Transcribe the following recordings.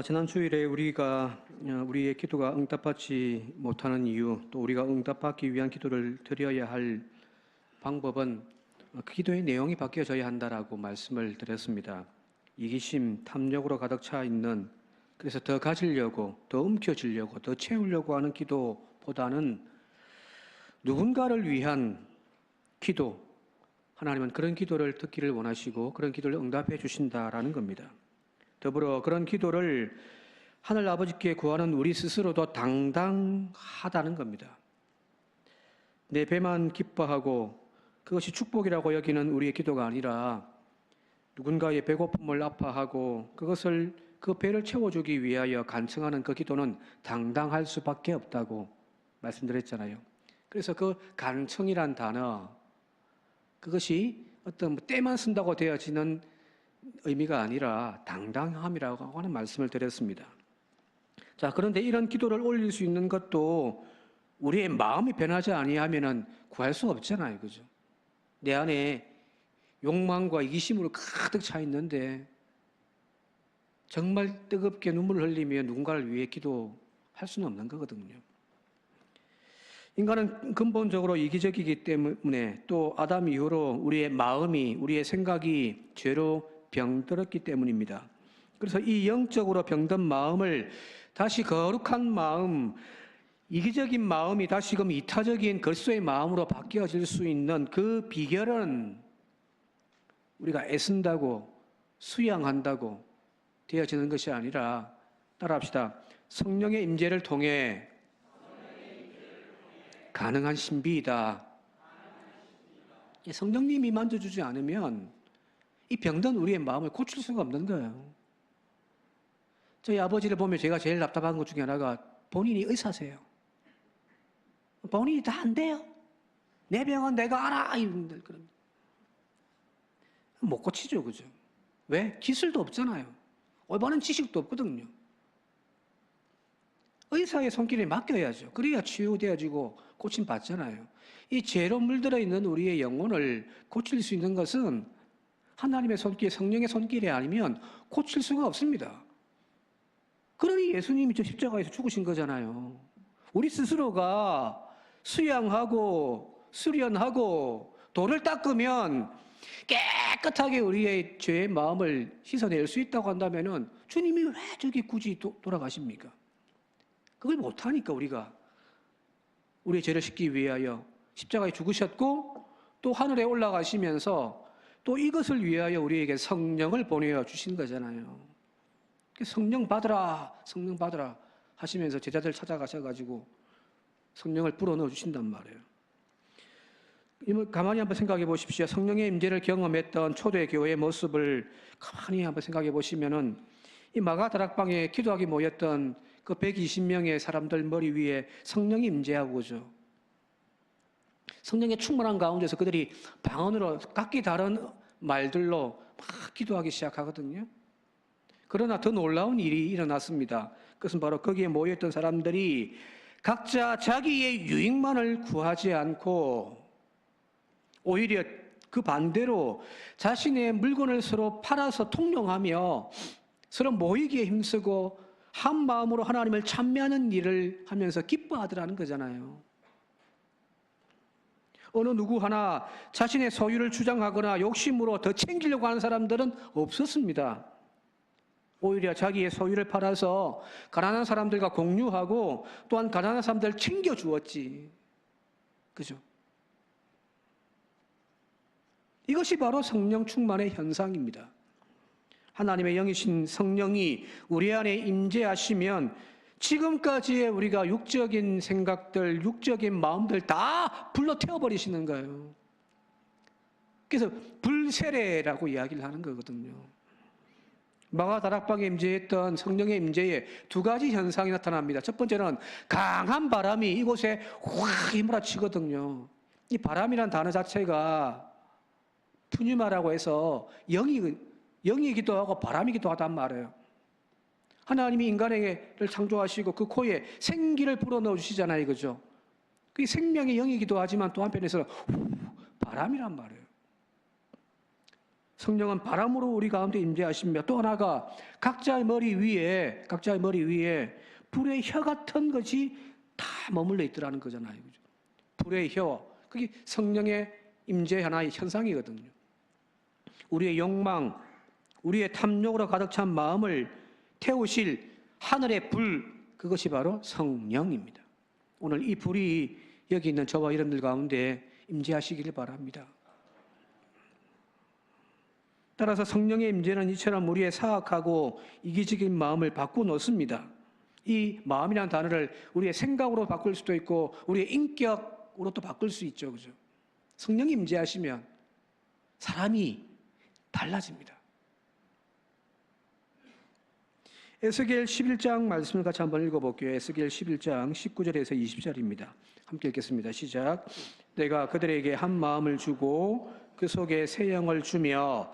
지난 주일에 우리의 기도가 응답받지 못하는 이유, 또 우리가 응답받기 위한 기도를 드려야 할 방법은 그 기도의 내용이 바뀌어져야 한다라고 말씀을 드렸습니다. 이기심, 탐욕으로 가득 차 있는, 그래서 더 가지려고, 더 움켜쥐려고, 더 채우려고 하는 기도보다는 누군가를 위한 기도, 하나님은 그런 기도를 듣기를 원하시고 그런 기도를 응답해 주신다라는 겁니다. 더불어 그런 기도를 하늘 아버지께 구하는 우리 스스로도 당당하다는 겁니다. 내 배만 기뻐하고 그것이 축복이라고 여기는 우리의 기도가 아니라 누군가의 배고픔을 아파하고 그 배를 채워주기 위하여 간청하는 그 기도는 당당할 수밖에 없다고 말씀드렸잖아요. 그래서 그 간청이란 단어, 그것이 어떤 때만 쓴다고 되어지는 의미가 아니라 당당함이라고 하는 말씀을 드렸습니다. 자, 그런데 이런 기도를 올릴 수 있는 것도 우리의 마음이 변하지 아니하면은 구할 수 없잖아요. 그죠? 내 안에 욕망과 이기심으로 가득 차 있는데 정말 뜨겁게 눈물을 흘리며 누군가를 위해 기도할 수는 없는 거거든요. 인간은 근본적으로 이기적이기 때문에 또 아담 이후로 우리의 마음이, 우리의 생각이 죄로 병들었기 때문입니다. 그래서 이 영적으로 병든 마음을 다시 거룩한 마음, 이기적인 마음이 다시금 이타적인 그리스도의 마음으로 바뀌어질 수 있는 그 비결은 우리가 애쓴다고, 수양한다고 되어지는 것이 아니라, 따라합시다. 성령의 임재를 통해 가능한 신비이다. 성령님이 만져주지 않으면 이 병든 우리의 마음을 고칠 수가 없는 거예요. 저희 아버지를 보면 제가 제일 답답한 것 중에 하나가 본인이 의사세요. 본인이 다 안 돼요. 내 병은 내가 알아. 이런데 못 고치죠, 그죠? 왜? 기술도 없잖아요. 올바른 지식도 없거든요. 의사의 손길에 맡겨야죠. 그래야 치유되어지고 고침 받잖아요. 이 죄로 물들어 있는 우리의 영혼을 고칠 수 있는 것은 하나님의 손길, 성령의 손길이 아니면 고칠 수가 없습니다. 그러니 예수님이 저 십자가에서 죽으신 거잖아요. 우리 스스로가 수양하고 수련하고 돌을 닦으면 깨끗하게 우리의 죄의 마음을 씻어낼 수 있다고 한다면 주님이 왜 저기 굳이 돌아가십니까? 그걸 못하니까 우리가 우리의 죄를 씻기 위하여 십자가에 죽으셨고 또 하늘에 올라가시면서 또 이것을 위하여 우리에게 성령을 보내어 주신 거잖아요. 성령 받으라, 성령 받으라 하시면서 제자들 찾아가셔가지고 성령을 불어넣어 주신단 말이에요. 가만히 한번 생각해 보십시오. 성령의 임재를 경험했던 초대 교회의 모습을 가만히 한번 생각해 보시면은 이 마가 다락방에 기도하기 모였던 그 120명의 사람들 머리 위에 성령이 임재하고 그죠. 성령의 충만한 가운데서 그들이 방언으로 각기 다른 말들로 막 기도하기 시작하거든요. 그러나 더 놀라운 일이 일어났습니다. 그것은 바로 거기에 모여있던 사람들이 각자 자기의 유익만을 구하지 않고 오히려 그 반대로 자신의 물건을 서로 팔아서 통용하며 서로 모이기에 힘쓰고 한 마음으로 하나님을 찬미하는 일을 하면서 기뻐하더라는 거잖아요. 어느 누구 하나 자신의 소유를 주장하거나 욕심으로 더 챙기려고 하는 사람들은 없었습니다. 오히려 자기의 소유를 팔아서 가난한 사람들과 공유하고 또한 가난한 사람들을 챙겨주었지. 그죠? 이것이 바로 성령 충만의 현상입니다. 하나님의 영이신 성령이 우리 안에 임재하시면 지금까지의 우리가 육적인 생각들, 육적인 마음들 다 불러 태워버리시는 거예요. 그래서 불세례라고 이야기를 하는 거거든요. 마가 다락방에 임재했던 성령의 임재에 두 가지 현상이 나타납니다. 첫 번째는 강한 바람이 이곳에 확 휘몰아치거든요. 이 바람이란 단어 자체가 푸뉴마라고 해서 영이기도 하고 바람이기도 하단 말이에요. 하나님이 인간을 창조하시고 그 코에 생기를 불어넣어 주시잖아요. 그죠? 그게 생명의 영이기도 하지만 또 한편에서는 바람이란 말이에요. 성령은 바람으로 우리 가운데 임재하시며, 또 하나가 각자의 머리 위에 불의 혀 같은 것이 다 머물러 있더라는 거잖아요. 그죠? 불의 혀, 그게 성령의 임재 하나의 현상이거든요. 우리의 욕망, 우리의 탐욕으로 가득 찬 마음을 태우실 하늘의 불, 그것이 바로 성령입니다. 오늘 이 불이 여기 있는 저와 여러분들 가운데 임재하시기를 바랍니다. 따라서 성령의 임재는 이처럼 우리의 사악하고 이기적인 마음을 바꿔놓습니다. 이 마음이라는 단어를 우리의 생각으로 바꿀 수도 있고 우리의 인격으로 또 바꿀 수 있죠. 그죠? 성령이 임재하시면 사람이 달라집니다. 에스겔 11장 말씀을 같이 한번 읽어볼게요. 에스겔 11장 19절에서 20절입니다. 함께 읽겠습니다. 시작. 내가 그들에게 한 마음을 주고 그 속에 새 영을 주며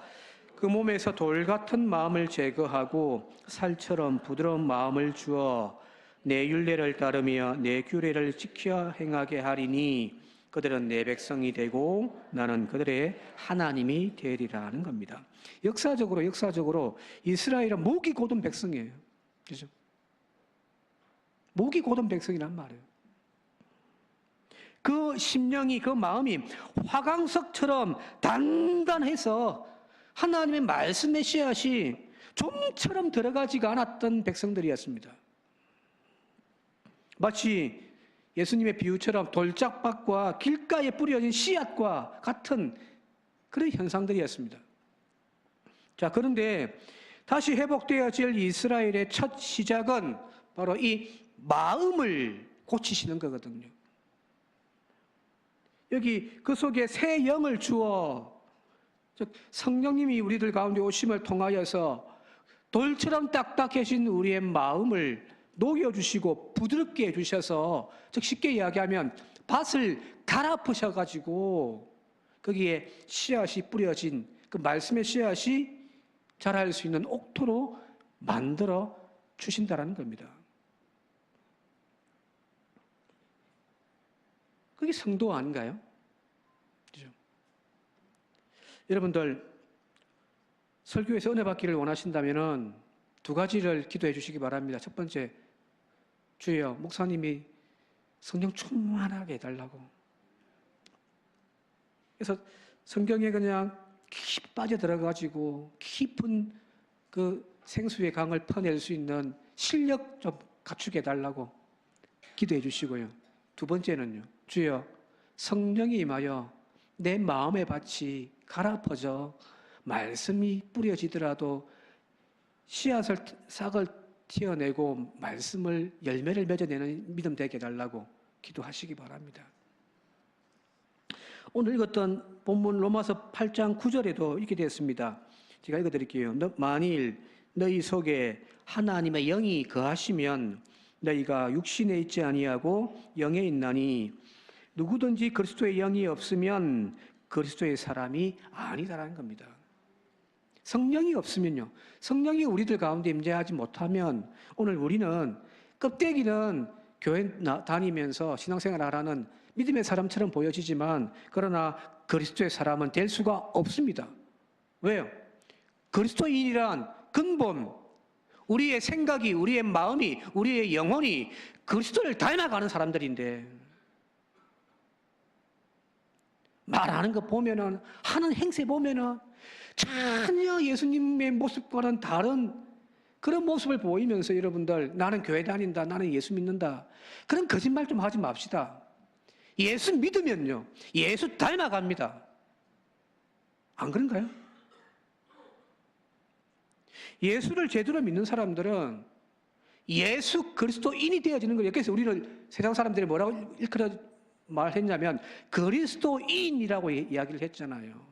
그 몸에서 돌 같은 마음을 제거하고 살처럼 부드러운 마음을 주어 내 율례를 따르며 내 규례를 지켜 행하게 하리니 그들은 내 백성이 되고 나는 그들의 하나님이 되리라는 겁니다. 역사적으로 이스라엘은 목이 곧은 백성이에요. 그죠? 목이 곧은 백성이란 말이에요. 그 심령이, 그 마음이 화강석처럼 단단해서 하나님의 말씀의 씨앗이 좀처럼 들어가지가 않았던 백성들이었습니다. 마치 예수님의 비유처럼 돌짝밭과 길가에 뿌려진 씨앗과 같은 그런 현상들이었습니다. 자, 그런데 다시 회복되어질 이스라엘의 첫 시작은 바로 이 마음을 고치시는 거거든요. 여기 그 속에 새 영을 주어, 즉 성령님이 우리들 가운데 오심을 통하여서 돌처럼 딱딱해진 우리의 마음을 녹여주시고 부드럽게 해주셔서, 즉 쉽게 이야기하면 밭을 갈아엎으셔가지고 거기에 씨앗이 뿌려진 그 말씀의 씨앗이 자랄 수 있는 옥토로 만들어 주신다는 겁니다. 그게 성도 아닌가요? 그죠? 여러분들 설교에서 은혜 받기를 원하신다면 두 가지를 기도해 주시기 바랍니다. 첫 번째, 주여 목사님이 성령 충만하게 해달라고. 그래서 성경에 그냥 깊이 빠져들어가지고 깊은 그 생수의 강을 퍼낼 수 있는 실력 좀 갖추게 해달라고 기도해 주시고요. 두 번째는요, 주여 성령이 임하여 내 마음의 밭이 갈아엎어져 말씀이 뿌려지더라도 씨앗을, 싹을 튀어내고 말씀을, 열매를 맺어내는 믿음 되게 해달라고 기도하시기 바랍니다. 오늘 읽었던 본문 로마서 8장 9절에도 이렇게 되었습니다. 제가 읽어드릴게요. 만일 너희 속에 하나님의 영이 거하시면 너희가 육신에 있지 아니하고 영에 있나니 누구든지 그리스도의 영이 없으면 그리스도의 사람이 아니다라는 겁니다. 성령이 없으면요, 성령이 우리들 가운데 임재하지 못하면 오늘 우리는 껍데기는 교회 다니면서 신앙생활 하라는 믿음의 사람처럼 보여지지만 그러나 그리스도의 사람은 될 수가 없습니다. 왜요? 그리스도인이란 근본, 우리의 생각이, 우리의 마음이, 우리의 영혼이 그리스도를 닮아가는 사람들인데 말하는 거 보면은, 하는 행세 보면은 전혀 예수님의 모습과는 다른 그런 모습을 보이면서 여러분들, 나는 교회 다닌다, 나는 예수 믿는다, 그런 거짓말 좀 하지 맙시다. 예수 믿으면요, 예수 닮아갑니다. 안 그런가요? 예수를 제대로 믿는 사람들은 예수 그리스도인이 되어지는 거예요. 그래서 우리를 세상 사람들이 뭐라고 일컬어 말했냐면 그리스도인이라고 이야기를 했잖아요.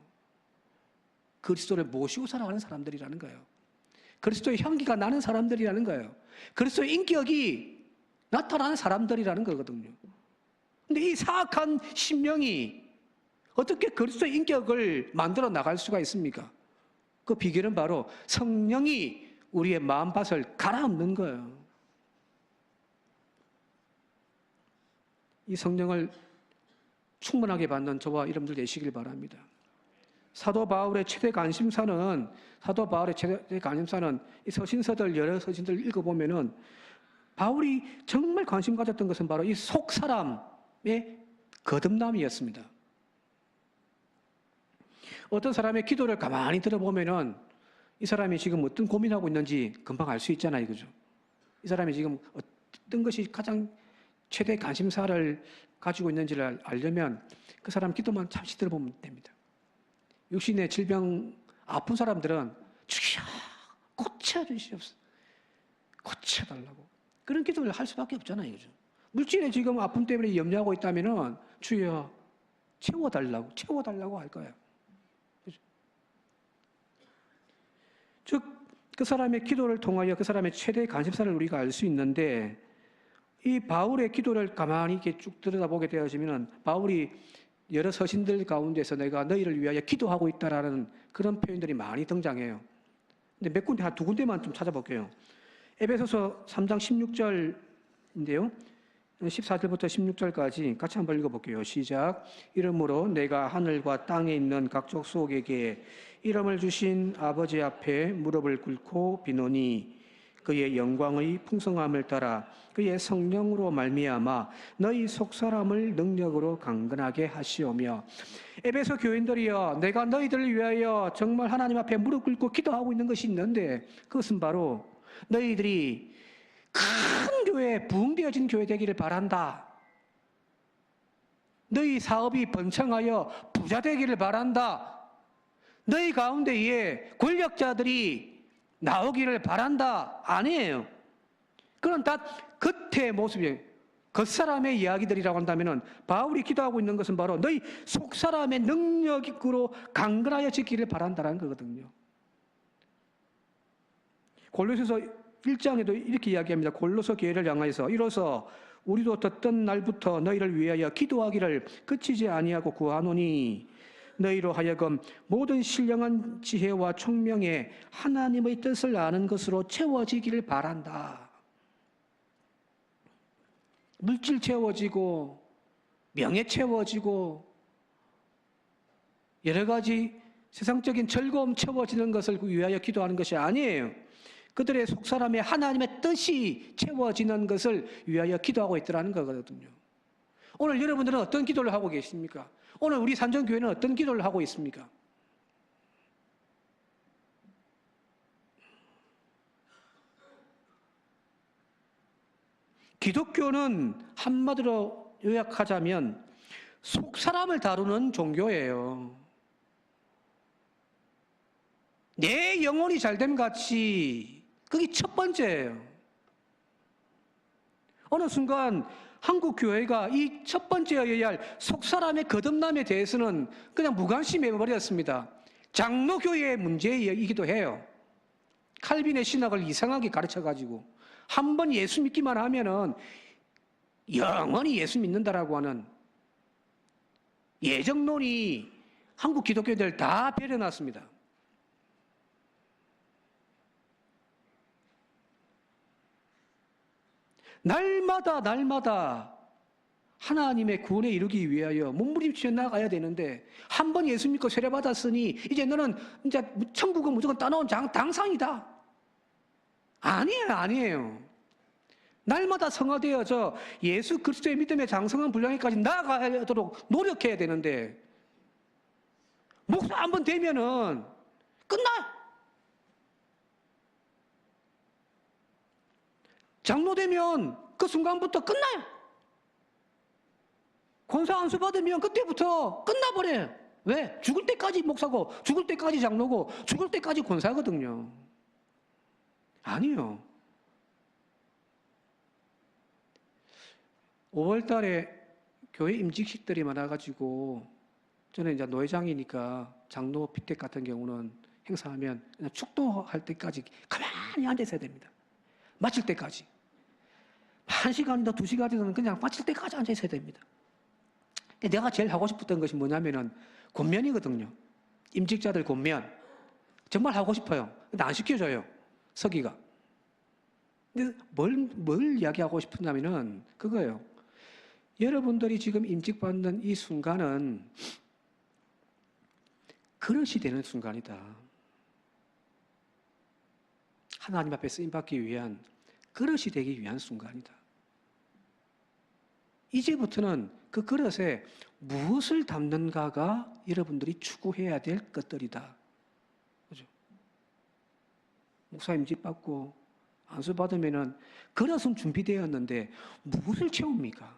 그리스도를 모시고 살아가는 사람들이라는 거예요. 그리스도의 향기가 나는 사람들이라는 거예요. 그리스도의 인격이 나타나는 사람들이라는 거거든요. 근데 이 사악한 심령이 어떻게 그리스도의 인격을 만들어 나갈 수가 있습니까? 그 비결은 바로 성령이 우리의 마음밭을 갈아엎는 거예요. 이 성령을 충만하게 받는 저와 여러분들 되시길 바랍니다. 사도 바울의 최대 관심사는 이 서신서들 여러 서신들 읽어보면은 바울이 정말 관심 가졌던 것은 바로 이 속 사람의 거듭남이었습니다. 어떤 사람의 기도를 가만히 들어보면은 이 사람이 지금 어떤 고민하고 있는지 금방 알 수 있잖아요, 그죠? 이 사람이 지금 어떤 것이 가장 최대 관심사를 가지고 있는지를 알려면 그 사람 기도만 잠시 들어보면 됩니다. 육신의 질병 아픈 사람들은 주여 고쳐주시옵소서, 고쳐달라고 그런 기도를 할 수밖에 없잖아요, 그죠? 물질에 지금 아픔 때문에 염려하고 있다면은 주여 채워달라고 할 거예요. 그죠? 즉, 그 사람의 기도를 통하여 그 사람의 최대 관심사를 우리가 알 수 있는데, 이 바울의 기도를 가만히 이렇게 쭉 들여다보게 되어지면은 바울이 여러 서신들 가운데서 내가 너희를 위하여 기도하고 있다라는 그런 표현들이 많이 등장해요. 근데 몇 군데, 한 두 군데만 좀 찾아볼게요. 에베소서 3장 16절인데요. 14절부터 16절까지 같이 한번 읽어볼게요. 시작. 이러므로 내가 하늘과 땅에 있는 각 족속에게 이름을 주신 아버지 앞에 무릎을 꿇고 비노니 그의 영광의 풍성함을 따라 그의 성령으로 말미암아 너희 속사람을 능력으로 강건하게 하시오며. 에베소 교인들이여, 내가 너희들을 위하여 정말 하나님 앞에 무릎 꿇고 기도하고 있는 것이 있는데, 그것은 바로 너희들이 큰 교회, 부흥되어진 교회 되기를 바란다. 너희 사업이 번창하여 부자 되기를 바란다. 너희 가운데에 권력자들이 나오기를 바란다. 아니에요. 그건 다 겉의 모습이에요. 겉사람의 이야기들이라고 한다면 바울이 기도하고 있는 것은 바로 너희 속사람의 능력으로 강건하여 지키기를 바란다는 거거든요. 골로새서 1장에도 이렇게 이야기합니다. 골로새 교회를 향하여서 이로써 우리도 듣던 날부터 너희를 위하여 기도하기를 그치지 아니하고 구하노니 너희로 하여금 모든 신령한 지혜와 총명에 하나님의 뜻을 아는 것으로 채워지기를 바란다. 물질 채워지고 명예 채워지고 여러 가지 세상적인 즐거움 채워지는 것을 위하여 기도하는 것이 아니에요. 그들의 속사람의 하나님의 뜻이 채워지는 것을 위하여 기도하고 있더라는 거거든요. 오늘 여러분들은 어떤 기도를 하고 계십니까? 오늘 우리 산정교회는 어떤 기도를 하고 있습니까? 기독교는 한마디로 요약하자면 속사람을 다루는 종교예요. 내 영혼이 잘됨 같이, 그게 첫 번째예요. 어느 순간 한국 교회가 이 첫 번째여야 할 속사람의 거듭남에 대해서는 그냥 무관심해 버렸습니다. 장로교회의 문제이기도 해요. 칼빈의 신학을 이상하게 가르쳐가지고 한 번 예수 믿기만 하면은 영원히 예수 믿는다라고 하는 예정론이 한국 기독교인들 다 배려놨습니다. 날마다 하나님의 구원에 이르기 위하여 몸부림치며 나가야 되는데, 한 번 예수 믿고 세례받았으니 이제 너는 이제 천국은 무조건 따놓은 당상이다. 아니에요. 날마다 성화되어져 예수 그리스도의 믿음의 장성한 분량에까지 나아가도록 노력해야 되는데, 목사 한 번 되면은 끝나. 장로 되면 그 순간부터 끝나요. 권사 안수 받으면 그때부터 끝나버려요. 왜? 죽을 때까지 목사고, 죽을 때까지 장로고, 죽을 때까지 권사거든요. 아니요. 5월 달에 교회 임직식들이 많아가지고, 저는 이제 노회장이니까 장로 피택 같은 경우는 행사하면 그냥 축도할 때까지 가만히 앉아 있어야 됩니다. 마칠 때까지. 1시간이든 2시간이든 그냥 마칠 때까지 앉아 있어야 됩니다. 내가 제일 하고 싶었던 것이 뭐냐면은 권면이거든요. 임직자들 권면. 정말 하고 싶어요. 근데 안 시켜줘요. 서기가. 근데 뭘 이야기하고 싶었냐면은 그거예요. 여러분들이 지금 임직받는 이 순간은 그릇이 되는 순간이다. 하나님 앞에 쓰임받기 위한 그릇이 되기 위한 순간이다. 이제부터는 그 그릇에 무엇을 담는가가 여러분들이 추구해야 될 것들이다. 그죠? 목사님 집 받고 안수 받으면은 그릇은 준비되었는데 무엇을 채웁니까?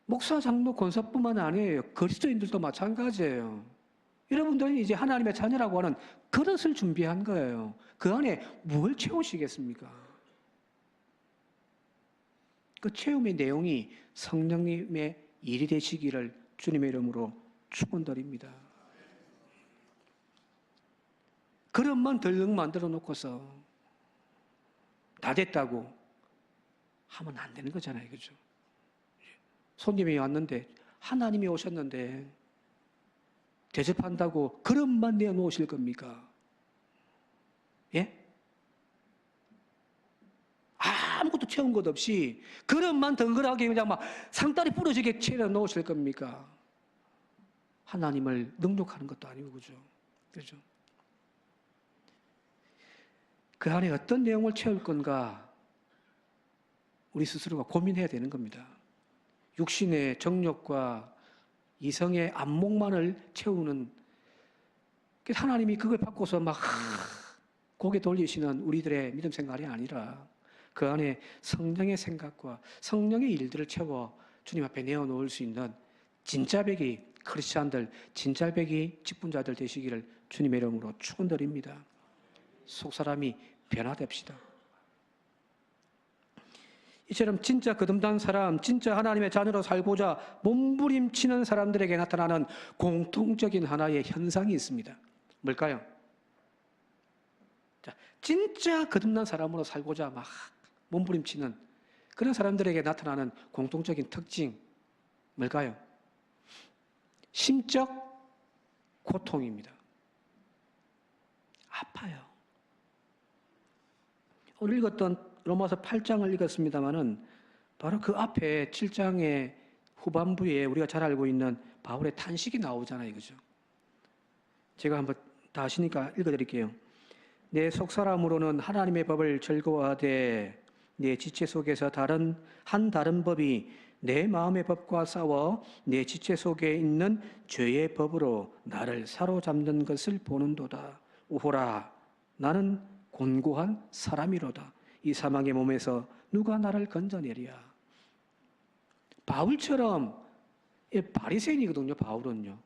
목사, 장로, 권사뿐만 아니에요. 그리스도인들도 마찬가지예요. 여러분들은 이제 하나님의 자녀라고 하는 그릇을 준비한 거예요. 그 안에 뭘 채우시겠습니까? 그 채움의 내용이 성령님의 일이 되시기를 주님의 이름으로 축원드립니다. 그릇만 덜렁 만들어 놓고서 다 됐다고 하면 안 되는 거잖아요. 그죠? 손님이 왔는데, 하나님이 오셨는데, 대접한다고 그릇만 내놓으실 겁니까? 예? 아무것도 채운 것 없이 그릇만 덩그러하게 그냥 막 상다리 부러지게 채워 놓으실 겁니까? 하나님을 능욕하는 것도 아니고, 그죠? 그죠? 그 안에 어떤 내용을 채울 건가 우리 스스로가 고민해야 되는 겁니다. 육신의 정욕과 이성의 안목만을 채우는, 하나님이 그걸 받고서 막 고개 돌리시는 우리들의 믿음 생활이 아니라 그 안에 성령의 생각과 성령의 일들을 채워 주님 앞에 내어놓을 수 있는 진짜배기 크리스찬들, 진짜배기 직분자들 되시기를 주님의 이름으로 축원드립니다. 속사람이 변화됩시다. 이처럼 진짜 거듭난 사람, 진짜 하나님의 자녀로 살고자 몸부림치는 사람들에게 나타나는 공통적인 하나의 현상이 있습니다. 뭘까요? 자, 진짜 거듭난 사람으로 살고자 막 몸부림치는 그런 사람들에게 나타나는 공통적인 특징, 뭘까요? 심적 고통입니다. 아파요. 오늘 읽었던 로마서 8장을 읽었습니다마는 바로 그 앞에 7장의 후반부에 우리가 잘 알고 있는 바울의 탄식이 나오잖아요. 그죠? 제가 한번 다 하시니까 읽어드릴게요. 내 속사람으로는 하나님의 법을 즐거워하되 내 지체 속에서 다른 법이 내 마음의 법과 싸워 내 지체 속에 있는 죄의 법으로 나를 사로잡는 것을 보는도다. 오호라, 나는 곤고한 사람이로다. 이 사망의 몸에서 누가 나를 건져내리야. 바울처럼 바리새인이거든요. 바울은요.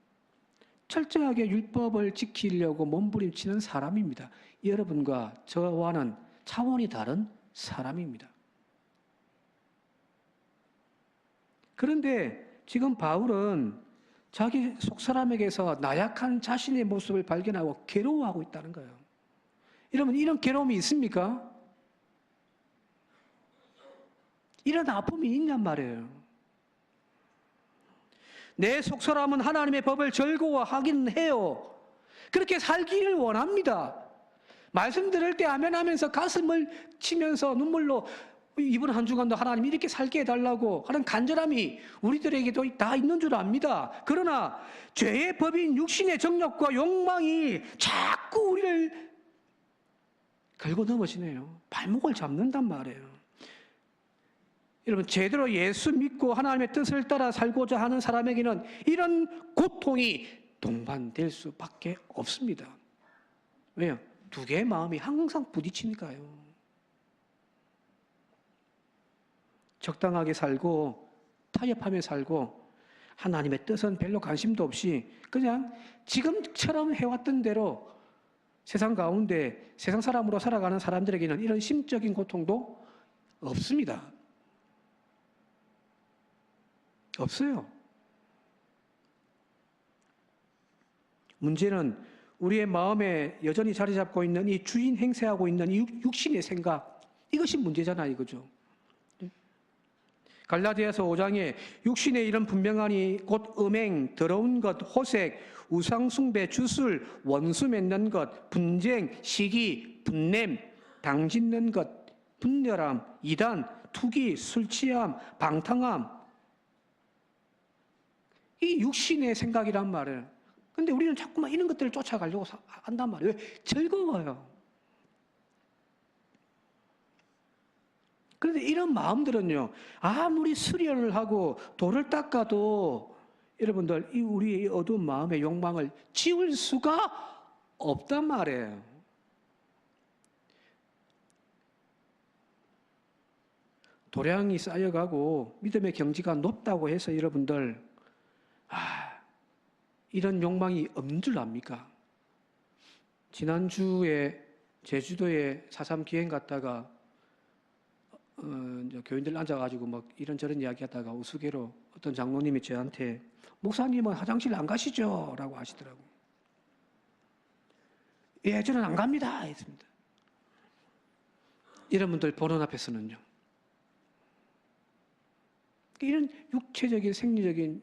철저하게 율법을 지키려고 몸부림치는 사람입니다. 여러분과 저와는 차원이 다른 사람입니다. 그런데 지금 바울은 자기 속사람에게서 나약한 자신의 모습을 발견하고 괴로워하고 있다는 거예요. 여러분, 이런 괴로움이 있습니까? 이런 아픔이 있냔 말이에요. 내 속사람은 하나님의 법을 즐거워하긴 해요. 그렇게 살기를 원합니다. 말씀 들을 때 아멘 하면서 가슴을 치면서 눈물로 이번 한 주간도 하나님 이렇게 살게 해달라고 하는 간절함이 우리들에게도 다 있는 줄 압니다. 그러나 죄의 법인 육신의 정욕과 욕망이 자꾸 우리를 걸고 넘어지네요. 발목을 잡는단 말이에요. 여러분, 제대로 예수 믿고 하나님의 뜻을 따라 살고자 하는 사람에게는 이런 고통이 동반될 수밖에 없습니다. 왜요? 두 개의 마음이 항상 부딪히니까요. 적당하게 살고 타협하며 살고 하나님의 뜻은 별로 관심도 없이 그냥 지금처럼 해왔던 대로 세상 가운데 세상 사람으로 살아가는 사람들에게는 이런 심적인 고통도 없습니다. 없어요. 문제는 우리의 마음에 여전히 자리 잡고 있는 이 주인 행세하고 있는 이 육신의 생각, 이것이 문제잖아요, 이거죠. 갈라디아서 5장에 육신의 일은 분명하니 곧 음행, 더러운 것, 호색, 우상숭배, 주술, 원수 맺는 것, 분쟁, 시기, 분냄, 당짓는 것, 분열함, 이단, 투기, 술취함, 방탕함, 이 육신의 생각이란 말이에요. 근데 우리는 자꾸만 이런 것들을 쫓아가려고 한단 말이에요. 왜? 즐거워요. 그런데 이런 마음들은요, 아무리 수련을 하고 돌을 닦아도 여러분들, 이 우리의 어두운 마음의 욕망을 지울 수가 없단 말이에요. 도량이 쌓여가고 믿음의 경지가 높다고 해서 여러분들, 이런 욕망이 없는 줄 압니까? 지난주에 제주도에 4.3 기행 갔다가 이제 교인들 앉아가지고 막 이런저런 이야기 하다가 우스개로 어떤 장로님이 저한테 목사님은 화장실 안 가시죠? 라고 하시더라고요. 예, 저는 안 갑니다. 했습니다. 이런 분들 보는 앞에서는요. 이런 육체적인 생리적인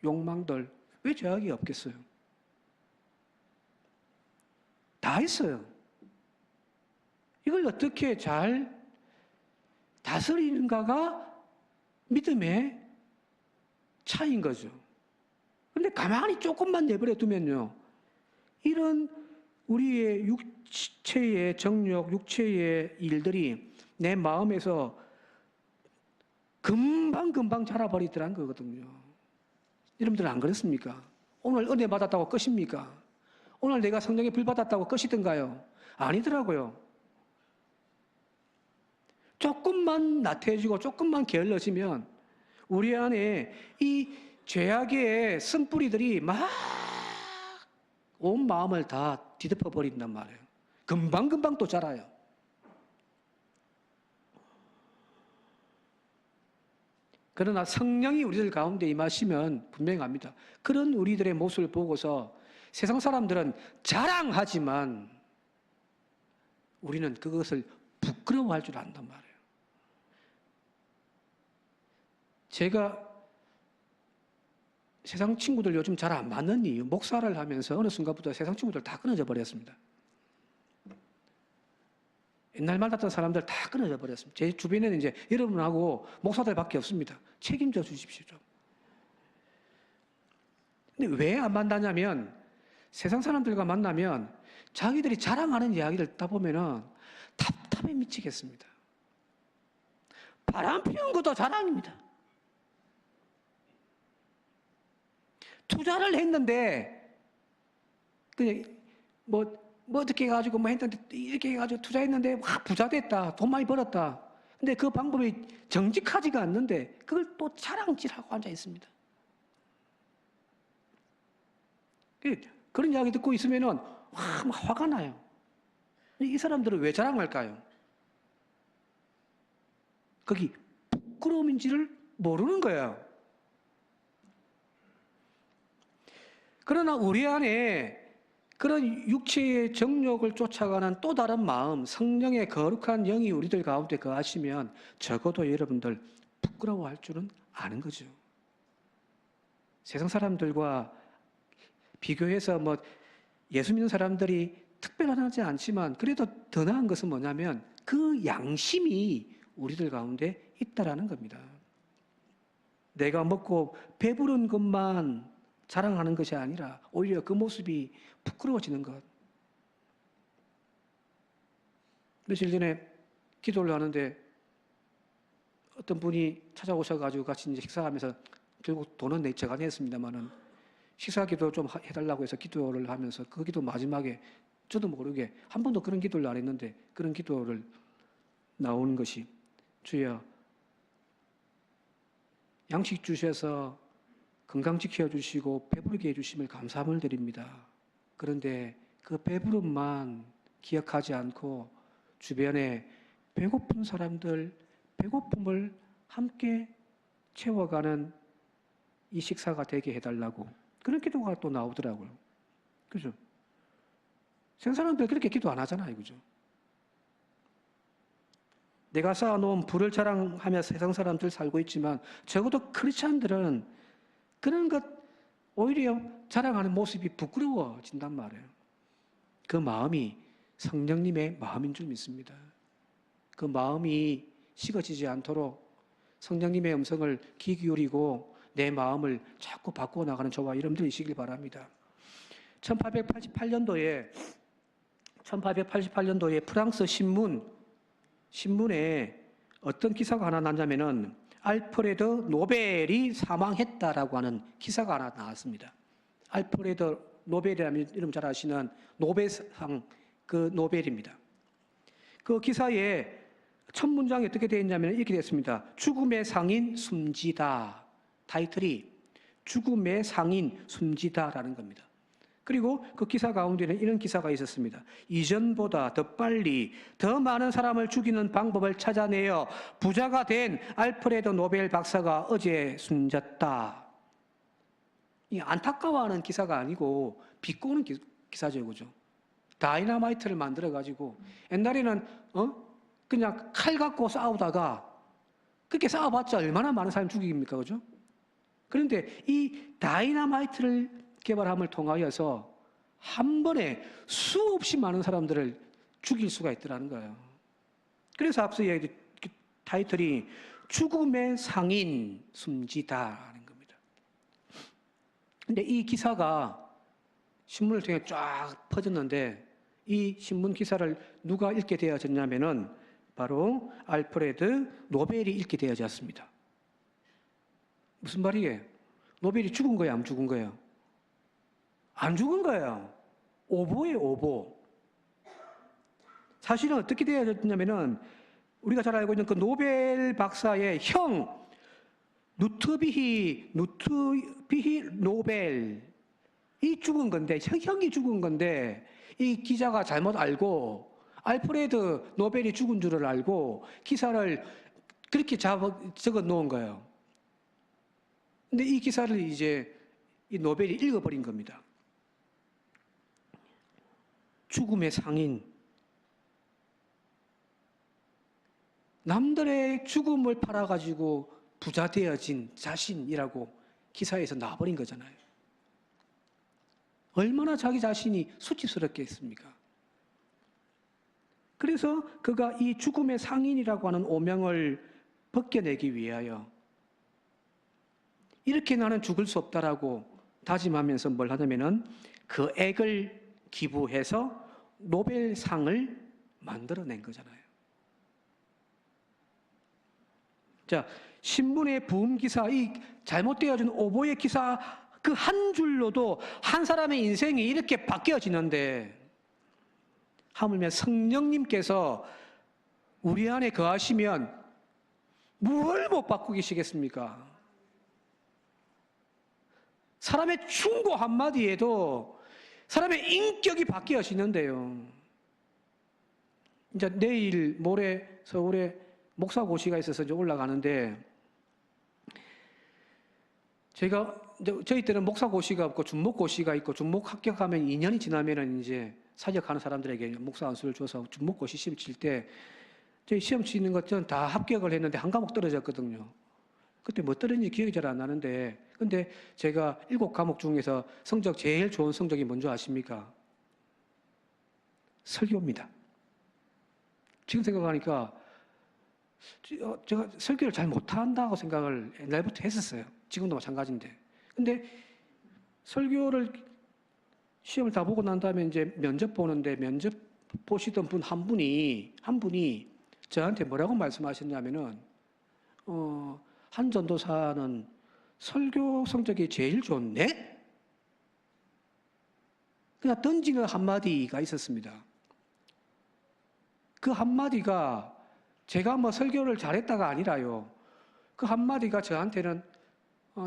욕망들 왜 제약이 없겠어요? 다 있어요. 이걸 어떻게 잘 다스리는가가 믿음의 차이인 거죠. 그런데 가만히 조금만 내버려 두면요. 이런 우리의 육체의 정욕, 육체의 일들이 내 마음에서 금방 자라버리더란 거거든요. 여러분들 안 그렇습니까? 오늘 은혜 받았다고 끝입니까? 오늘 내가 성령의 불 받았다고 끝이던가요? 아니더라고요. 조금만 나태해지고 조금만 게을러지면 우리 안에 이 죄악의 쓴뿌리들이 막 온 마음을 다 뒤덮어 버린단 말이에요. 금방 또 자라요. 그러나 성령이 우리들 가운데 임하시면 분명합니다. 그런 우리들의 모습을 보고서 세상 사람들은 자랑하지만 우리는 그것을 부끄러워할 줄 안단 말이에요. 제가 세상 친구들 요즘 잘 안 만난 이유, 목사를 하면서 어느 순간부터 세상 친구들 다 끊어져 버렸습니다. 옛날 만났던 사람들 다 끊어져 버렸습니다. 제 주변에는 이제 여러분하고 목사들밖에 없습니다. 책임져 주십시오 좀. 근데 왜 안 만나냐면 세상 사람들과 만나면 자기들이 자랑하는 이야기를 듣다 보면은 답답해 미치겠습니다. 바람 피운 것도 자랑입니다. 투자를 했는데 그냥 뭐 어떻게 해가지고 뭐 했는데 이렇게 해가지고 투자했는데 와 부자 됐다, 돈 많이 벌었다. 근데 그 방법이 정직하지가 않는데 그걸 또 자랑질하고 앉아 있습니다. 그런 이야기 듣고 있으면은 와 막 화가 나요. 이 사람들은 왜 자랑할까요? 거기 부끄러움인지를 모르는 거예요. 그러나 우리 안에 그런 육체의 정욕을 쫓아가는 또 다른 마음, 성령의 거룩한 영이 우리들 가운데 거하시면 적어도 여러분들 부끄러워할 줄은 아는 거죠. 세상 사람들과 비교해서 뭐 예수 믿는 사람들이 특별하지 않지만 그래도 더 나은 것은 뭐냐면 그 양심이 우리들 가운데 있다라는 겁니다. 내가 먹고 배부른 것만 자랑하는 것이 아니라 오히려 그 모습이 부끄러워지는 것. 며칠 전에 기도를 하는데 어떤 분이 찾아오셔가지고 같이 이제 식사하면서 결국 돈은 제가 냈습니다만은 식사 기도 좀 해달라고 해서 기도를 하면서 그 기도 마지막에 저도 모르게 한 번도 그런 기도를 안 했는데 그런 기도를 나오는 것이 주여 양식 주셔서 건강 지켜주시고 배부르게 해주심을 감사함을 드립니다. 그런데 그 배부름만 기억하지 않고 주변에 배고픈 사람들 배고픔을 함께 채워가는 이 식사가 되게 해달라고 그런 기도가 또 나오더라고요. 그죠? 세상 사람들 그렇게 기도 안 하잖아요. 그죠? 내가 쌓아놓은 부를 자랑하며 세상 사람들 살고 있지만 적어도 크리스찬들은 그런 것 오히려 자랑하는 모습이 부끄러워진단 말이에요. 그 마음이 성령님의 마음인 줄 믿습니다. 그 마음이 식어지지 않도록 성령님의 음성을 귀 기울이고 내 마음을 자꾸 바꾸어 나가는 저와 여러분들이시길 바랍니다. 1888년도에 프랑스 신문에 어떤 기사가 하나 났냐면은 알프레드 노벨이 사망했다라고 하는 기사가 하나 나왔습니다. 알프레드 노벨이라면 여러분 잘 아시는 노벨상 그 노벨입니다. 그 기사에 첫 문장이 어떻게 되어 있냐면 이렇게 되어 있습니다. 죽음의 상인 숨지다. 타이틀이 죽음의 상인 숨지다라는 겁니다. 그리고 그 기사 가운데는 이런 기사가 있었습니다. 이전보다 더 빨리 더 많은 사람을 죽이는 방법을 찾아내어 부자가 된 알프레드 노벨 박사가 어제 숨졌다. 이 안타까워하는 기사가 아니고 비꼬는 기사죠, 그죠? 다이너마이트를 만들어 가지고 옛날에는 그냥 칼 갖고 싸우다가 그렇게 싸워봤자 얼마나 많은 사람 죽입니까, 그죠? 그런데 이 다이너마이트를 개발함을 통하여서 한 번에 수없이 많은 사람들을 죽일 수가 있더라는 거예요. 그래서 앞서 얘기했던 타이틀이 죽음의 상인 숨지다라는 겁니다. 근데 이 기사가 신문을 통해 쫙 퍼졌는데 이 신문 기사를 누가 읽게 되어졌냐면은 바로 알프레드 노벨이 읽게 되어졌습니다. 무슨 말이에요? 노벨이 죽은 거예요, 안 죽은 거예요? 안 죽은 거예요. 오보예요, 오보. 사실은 어떻게 되어졌냐면은 우리가 잘 알고 있는 그 노벨 박사의 형 누트비히 노벨이 죽은 건데, 형이 죽은 건데 이 기자가 잘못 알고 알프레드 노벨이 죽은 줄을 알고 기사를 그렇게 적어 놓은 거예요. 근데 이 기사를 이제 이 노벨이 읽어버린 겁니다. 죽음의 상인. 남들의 죽음을 팔아가지고 부자 되어진 자신이라고 기사에서 나와버린 거잖아요. 얼마나 자기 자신이 수치스럽겠습니까? 그래서 그가 이 죽음의 상인이라고 하는 오명을 벗겨내기 위하여 이렇게 나는 죽을 수 없다라고 다짐하면서 뭘 하냐면은 그 액을 기부해서 노벨상을 만들어낸 거잖아요. 자, 신문의 부음 기사, 이 잘못되어진 오보의 기사 그 한 줄로도 한 사람의 인생이 이렇게 바뀌어지는데 하물며 성령님께서 우리 안에 거하시면 뭘 못 바꾸시겠습니까? 사람의 충고 한마디에도 사람의 인격이 바뀌어지는데요. 이제 내일 모레 서울에 목사고시가 있어서 이제 올라가는데 저희 때는 목사고시가 없고 준목고시가 있고 준목 합격하면 2년이 지나면은 이제 사역하는 사람들에게 목사 안수를 줘서 준목고시 시험 칠 때 저희 시험 치는 것들은 다 합격을 했는데 한 과목 떨어졌거든요. 그때 뭐 떨어진지 기억이 잘 안 나는데 근데 제가 7과목 중에서 성적 제일 좋은 성적이 뭔지 아십니까? 설교입니다. 지금 생각하니까 제가 설교를 잘 못한다고 생각을 옛날부터 했었어요. 지금도 마찬가지인데. 근데 설교를 시험을 다 보고 난 다음에 이제 면접 보는데 면접 보시던 분 한 분이 저한테 뭐라고 말씀하셨냐면은 한 전도사는 설교 성적이 제일 좋네? 그냥 던지는 한마디가 있었습니다. 그 한마디가 제가 뭐 설교를 잘했다가 아니라요. 그 한마디가 저한테는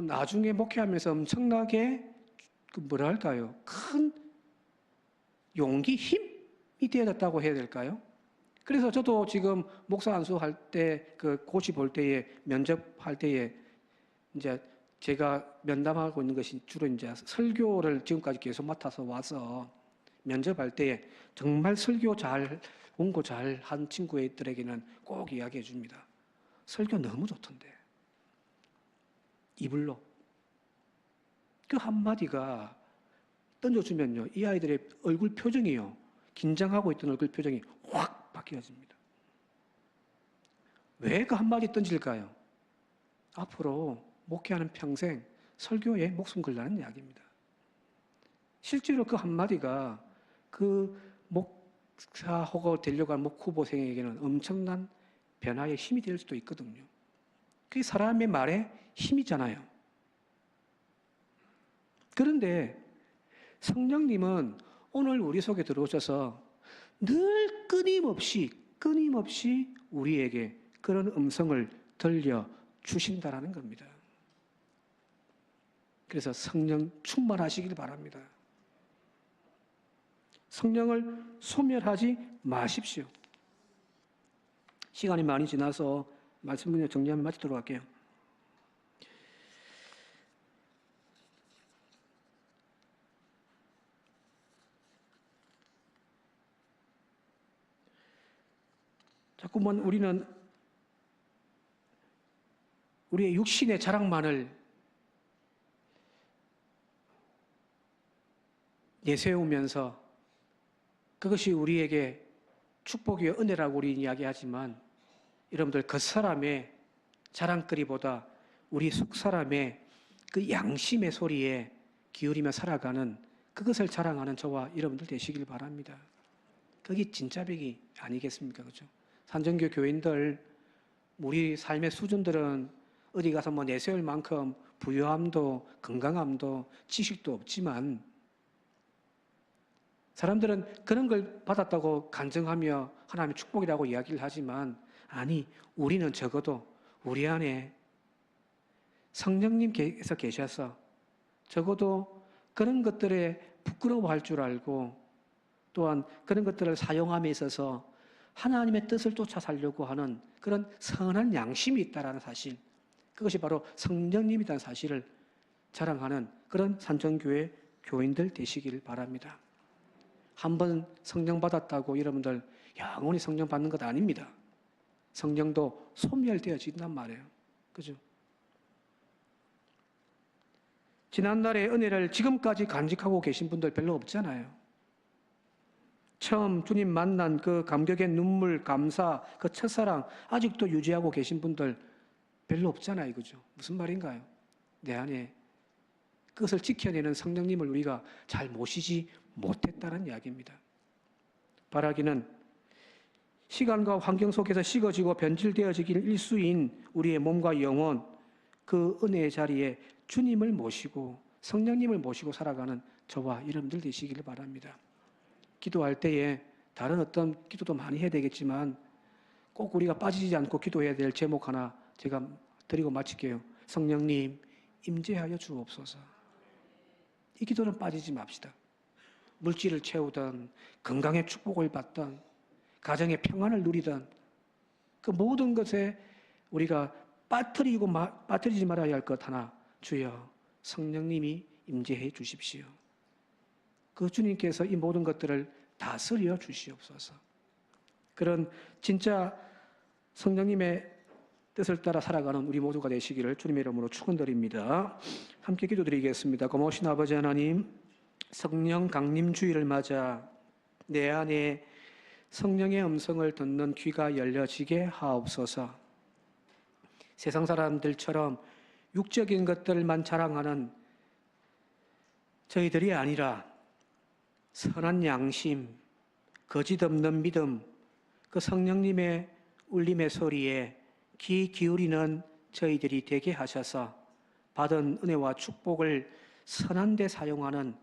나중에 목회하면서 엄청나게 뭐랄까요? 큰 용기, 힘이 되어졌다고 해야 될까요? 그래서 저도 지금 목사 안수할 때, 그 고시 볼 때에, 면접할 때에, 이제 제가 면담하고 있는 것이 주로 이제 설교를 지금까지 계속 맡아서 와서 면접할 때에 정말 설교 원고 잘 한 친구들에게는 꼭 이야기해 줍니다. 설교 너무 좋던데. 이불로. 그 한마디가 던져주면요. 이 아이들의 얼굴 표정이요. 긴장하고 있던 얼굴 표정이 확 바뀌어집니다. 왜 그 한마디 던질까요? 앞으로 목회하는 평생 설교에 목숨 걸라는 이야기입니다. 실제로 그 한마디가 그 목사하고 되려고 하는 목후보생에게는 엄청난 변화의 힘이 될 수도 있거든요. 그게 사람의 말에 힘이잖아요. 그런데 성령님은 오늘 우리 속에 들어오셔서 늘 끊임없이 우리에게 그런 음성을 들려주신다라는 겁니다. 그래서 성령 충만하시길 바랍니다. 성령을 소멸하지 마십시오. 시간이 많이 지나서 말씀을 정리하면 마치도록 할게요. 자꾸만 우리는 우리의 육신의 자랑만을 내세우면서 그것이 우리에게 축복이요 은혜라고 우리 이야기하지만 여러분들 그 사람의 자랑거리보다 우리 속 사람의 그 양심의 소리에 기울이며 살아가는 그것을 자랑하는 저와 여러분들 되시길 바랍니다. 그게 진짜 백이 아니겠습니까? 그렇죠? 산정교 교인들 우리 삶의 수준들은 어디 가서 뭐 내세울 만큼 부유함도 건강함도 지식도 없지만 사람들은 그런 걸 받았다고 간증하며 하나님의 축복이라고 이야기를 하지만 아니 우리는 적어도 우리 안에 성령님께서 계셔서 적어도 그런 것들에 부끄러워할 줄 알고 또한 그런 것들을 사용함에 있어서 하나님의 뜻을 쫓아 살려고 하는 그런 선한 양심이 있다는 사실, 그것이 바로 성령님이라는 사실을 자랑하는 그런 산정교회 교인들 되시길 바랍니다. 한번 성령 받았다고 여러분들 영원히 성령 받는 것 아닙니다. 성령도 소멸되어진단 말이에요. 그죠? 지난날의 은혜를 지금까지 간직하고 계신 분들 별로 없잖아요. 처음 주님 만난 그 감격의 눈물, 감사, 그 첫사랑 아직도 유지하고 계신 분들 별로 없잖아요. 그죠? 무슨 말인가요? 내 안에 그것을 지켜내는 성령님을 우리가 잘 모시지 못했다는 이야기입니다. 바라기는 시간과 환경 속에서 식어지고 변질되어지길 일수인 우리의 몸과 영혼, 그 은혜의 자리에 주님을 모시고 성령님을 모시고 살아가는 저와 여러분들 되시기를 바랍니다. 기도할 때에 다른 어떤 기도도 많이 해야 되겠지만 꼭 우리가 빠지지 않고 기도해야 될 제목 하나 제가 드리고 마칠게요. 성령님 임재하여 주옵소서. 이 기도는 빠지지 맙시다. 물질을 채우던 건강의 축복을 받던 가정의 평안을 누리던 그 모든 것에 우리가 빠뜨리지 말아야 할 것 하나, 주여 성령님이 임재해 주십시오. 그 주님께서 이 모든 것들을 다스려 주시옵소서. 그런 진짜 성령님의 뜻을 따라 살아가는 우리 모두가 되시기를 주님의 이름으로 축원드립니다. 함께 기도드리겠습니다. 고마우신 아버지 하나님, 성령 강림 주일을 맞아 내 안에 성령의 음성을 듣는 귀가 열려지게 하옵소서. 세상 사람들처럼 육적인 것들만 자랑하는 저희들이 아니라 선한 양심, 거짓 없는 믿음, 그 성령님의 울림의 소리에 귀 기울이는 저희들이 되게 하셔서 받은 은혜와 축복을 선한 데 사용하는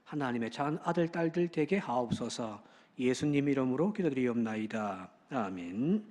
하나님의 작은 아들, 딸들 되게 하옵소서. 예수님 이름으로 기도드리옵나이다. 아멘.